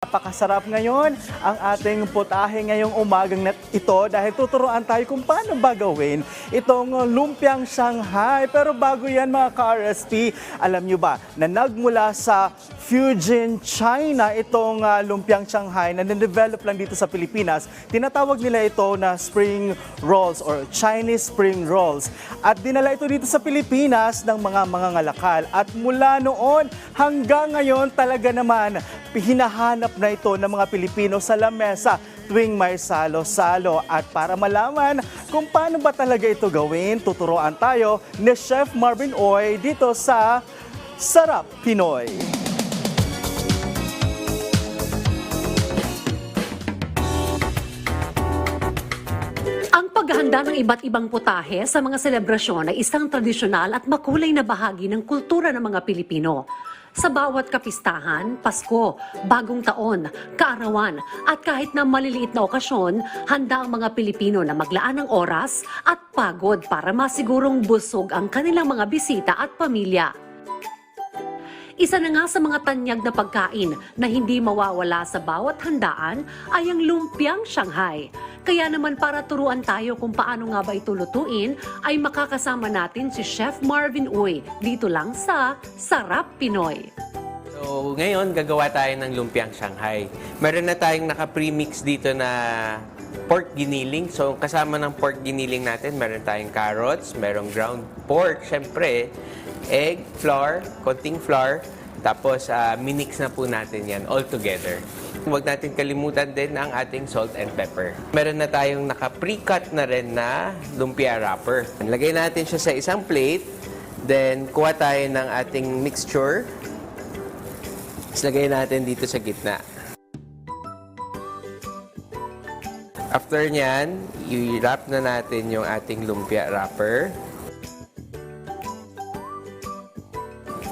Napakasarap ngayon ang ating putahe ngayong umagang ito dahil tuturuan tayo kung paano ba gawin itong lumpiang Shanghai. Pero bago yan mga ka-RSP, alam nyo ba na nagmula sa Fujian, China itong lumpiang Shanghai na na-develop lang dito sa Pilipinas. Tinatawag nila ito na spring rolls or Chinese spring rolls. At dinala ito dito sa Pilipinas ng mga mangangalakal. At mula noon hanggang ngayon talaga naman hinahanap na ito ng mga Pilipino sa lamesa tuwing may salo-salo. At para malaman kung paano ba talaga ito gawin, tuturuan tayo ni Chef Marvin Oy dito sa Sarap Pinoy. Ang paghahanda ng iba't ibang putahe sa mga selebrasyon ay isang tradisyonal at makulay na bahagi ng kultura ng mga Pilipino. Sa bawat kapistahan, Pasko, Bagong Taon, Kaarawan at kahit na maliliit na okasyon, handa ang mga Pilipino na maglaan ng oras at pagod para masigurong busog ang kanilang mga bisita at pamilya. Isa na nga sa mga tanyag na pagkain na hindi mawawala sa bawat handaan ay ang lumpiang Shanghai. Kaya naman para turuan tayo kung paano nga ba ito lutuin, ay makakasama natin si Chef Marvin Uy dito lang sa Sarap Pinoy. So ngayon gagawa tayo ng lumpiang Shanghai. Meron na tayong naka-premix dito na pork giniling. So kasama ng pork giniling natin, meron tayong carrots, merong ground pork, syempre, egg, flour, konting flour, tapos minix na po natin yan all together. Huwag natin kalimutan din ang ating salt and pepper. Meron na tayong naka-pre-cut na rin na lumpia wrapper. Lagay natin siya sa isang plate, then kuha tayo ng ating mixture. Tapos lagay natin dito sa gitna. After nyan, i-wrap na natin yung ating lumpia wrapper.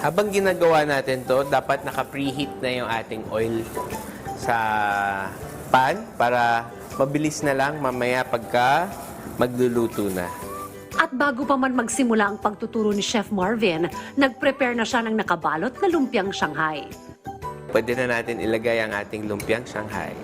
Habang ginagawa natin to, dapat naka-preheat na yung ating oil sa pan para mabilis na lang mamaya pagka magluluto na. At bago pa man magsimula ang pagtuturo ni Chef Marvin, nag-prepare na siya ng nakabalot na lumpiang Shanghai. Pwede na natin ilagay ang ating lumpiang Shanghai.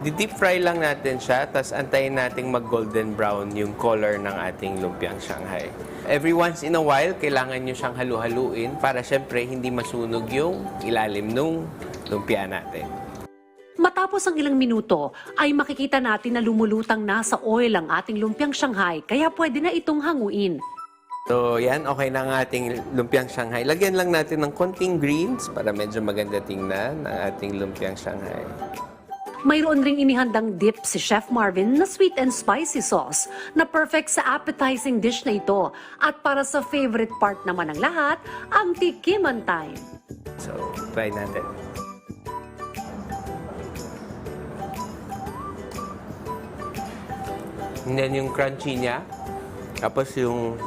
Di-deep fry lang natin siya, tapos antayin nating mag-golden brown yung color ng ating lumpiang Shanghai. Every once in a while, kailangan nyo siyang halu-haluin para syempre hindi masunog yung ilalim ng lumpia natin. Matapos ang ilang minuto, ay makikita natin na lumulutang na sa oil ang ating lumpiang Shanghai, kaya pwede na itong hanguin. So yan, okay na ang ating lumpiang Shanghai. Lagyan lang natin ng konting greens para medyo maganda tingnan ang ating lumpiang Shanghai. Mayroon ring inihandang dip si Chef Marvin na sweet and spicy sauce na perfect sa appetizing dish na ito. At para sa favorite part naman ng lahat, ang tikiman time. So, try natin. And then yung crunchy niya, tapos yung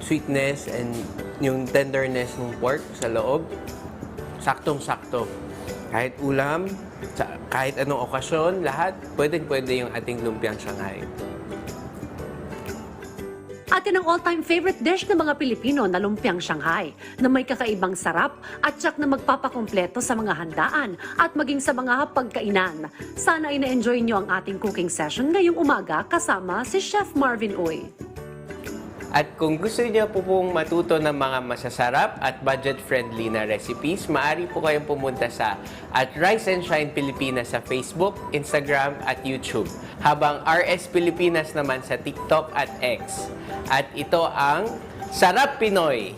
sweetness and yung tenderness ng pork sa loob, saktong-sakto. Kahit ulam, kahit anong okasyon, lahat, pwede yung ating lumpiang Shanghai. At yan ang all-time favorite dish ng mga Pilipino na lumpiang Shanghai na may kakaibang sarap at tsak na magpapakompleto sa mga handaan at maging sa mga pagkainan. Sana ay na-enjoy nyo ang ating cooking session ngayong umaga kasama si Chef Marvin Uy. At kung gusto niyo po pong matuto ng mga masasarap at budget-friendly na recipes, maaari po kayong pumunta sa @Rise and Shine Pilipinas sa Facebook, Instagram at YouTube. Habang RS Pilipinas naman sa TikTok at X. At ito ang Sarap Pinoy!